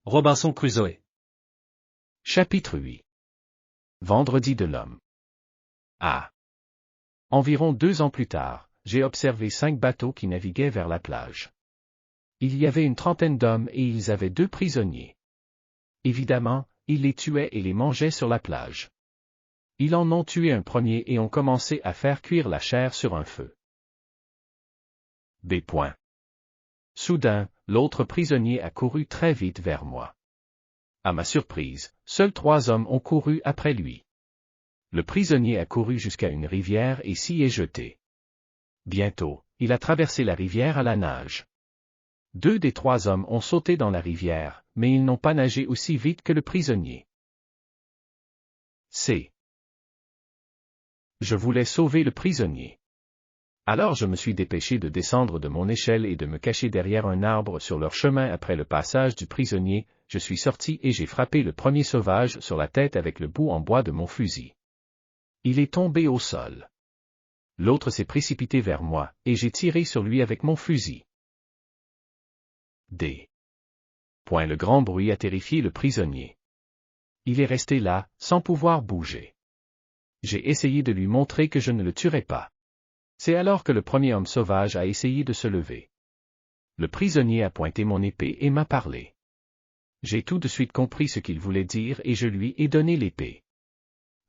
Robinson Crusoe. Chapitre 8. Vendredi de l'homme. Environ 2 ans plus tard, j'ai observé 5 bateaux qui naviguaient vers la plage. Il y avait une trentaine d'hommes et ils avaient 2 prisonniers. Évidemment, ils les tuaient et les mangeaient sur la plage. Ils en ont tué un premier et ont commencé à faire cuire la chair sur un feu. Soudain, l'autre prisonnier a couru très vite vers moi. À ma surprise, seuls 3 hommes ont couru après lui. Le prisonnier a couru jusqu'à une rivière et s'y est jeté. Bientôt, il a traversé la rivière à la nage. 2 des 3 hommes ont sauté dans la rivière, mais ils n'ont pas nagé aussi vite que le prisonnier. Je voulais sauver le prisonnier. Alors je me suis dépêché de descendre de mon échelle et de me cacher derrière un arbre sur leur chemin après le passage du prisonnier. Je suis sorti et j'ai frappé le premier sauvage sur la tête avec le bout en bois de mon fusil. Il est tombé au sol. L'autre s'est précipité vers moi, et j'ai tiré sur lui avec mon fusil. Le grand bruit a terrifié le prisonnier. Il est resté là, sans pouvoir bouger. J'ai essayé de lui montrer que je ne le tuerais pas. C'est alors que le premier homme sauvage a essayé de se lever. Le prisonnier a pointé mon épée et m'a parlé. J'ai tout de suite compris ce qu'il voulait dire et je lui ai donné l'épée.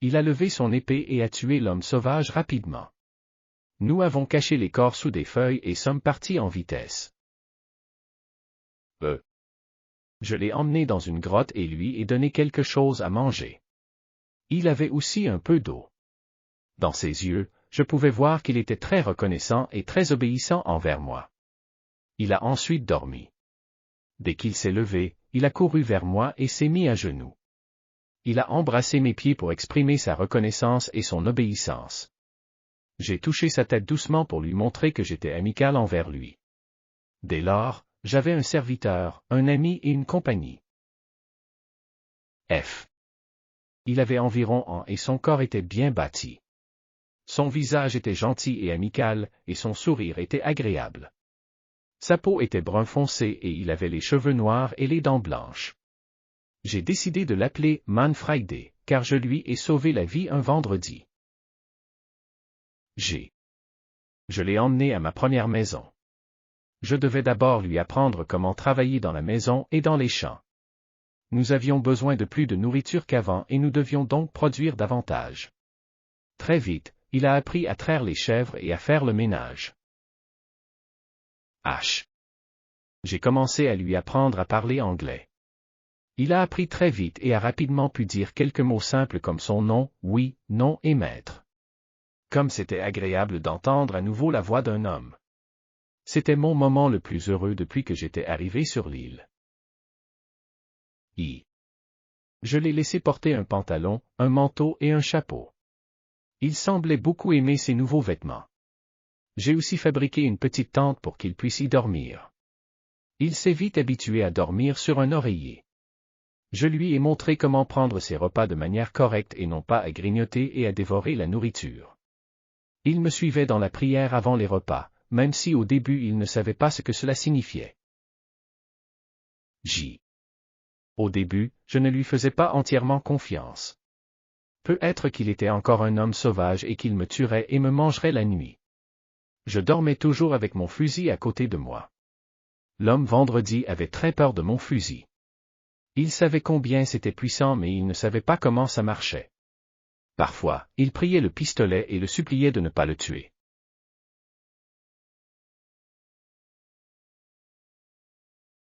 Il a levé son épée et a tué l'homme sauvage rapidement. Nous avons caché les corps sous des feuilles et sommes partis en vitesse. Je l'ai emmené dans une grotte et lui ai donné quelque chose à manger. Il avait aussi un peu d'eau. Dans ses yeux, je pouvais voir qu'il était très reconnaissant et très obéissant envers moi. Il a ensuite dormi. Dès qu'il s'est levé, il a couru vers moi et s'est mis à genoux. Il a embrassé mes pieds pour exprimer sa reconnaissance et son obéissance. J'ai touché sa tête doucement pour lui montrer que j'étais amical envers lui. Dès lors, j'avais un serviteur, un ami et une compagnie. Il avait environ ans et son corps était bien bâti. Son visage était gentil et amical, et son sourire était agréable. Sa peau était brun foncé et il avait les cheveux noirs et les dents blanches. J'ai décidé de l'appeler Man Friday, car je lui ai sauvé la vie un vendredi. Je l'ai emmené à ma première maison. Je devais d'abord lui apprendre comment travailler dans la maison et dans les champs. Nous avions besoin de plus de nourriture qu'avant et nous devions donc produire davantage. Très vite, il a appris à traire les chèvres et à faire le ménage. J'ai commencé à lui apprendre à parler anglais. Il a appris très vite et a rapidement pu dire quelques mots simples comme son nom, oui, non et maître. Comme c'était agréable d'entendre à nouveau la voix d'un homme. C'était mon moment le plus heureux depuis que j'étais arrivé sur l'île. Je l'ai laissé porter un pantalon, un manteau et un chapeau. Il semblait beaucoup aimer ses nouveaux vêtements. J'ai aussi fabriqué une petite tente pour qu'il puisse y dormir. Il s'est vite habitué à dormir sur un oreiller. Je lui ai montré comment prendre ses repas de manière correcte et non pas à grignoter et à dévorer la nourriture. Il me suivait dans la prière avant les repas, même si au début il ne savait pas ce que cela signifiait. Au début, je ne lui faisais pas entièrement confiance. Peut-être qu'il était encore un homme sauvage et qu'il me tuerait et me mangerait la nuit. Je dormais toujours avec mon fusil à côté de moi. L'homme vendredi avait très peur de mon fusil. Il savait combien c'était puissant mais il ne savait pas comment ça marchait. Parfois, il priait le pistolet et le suppliait de ne pas le tuer.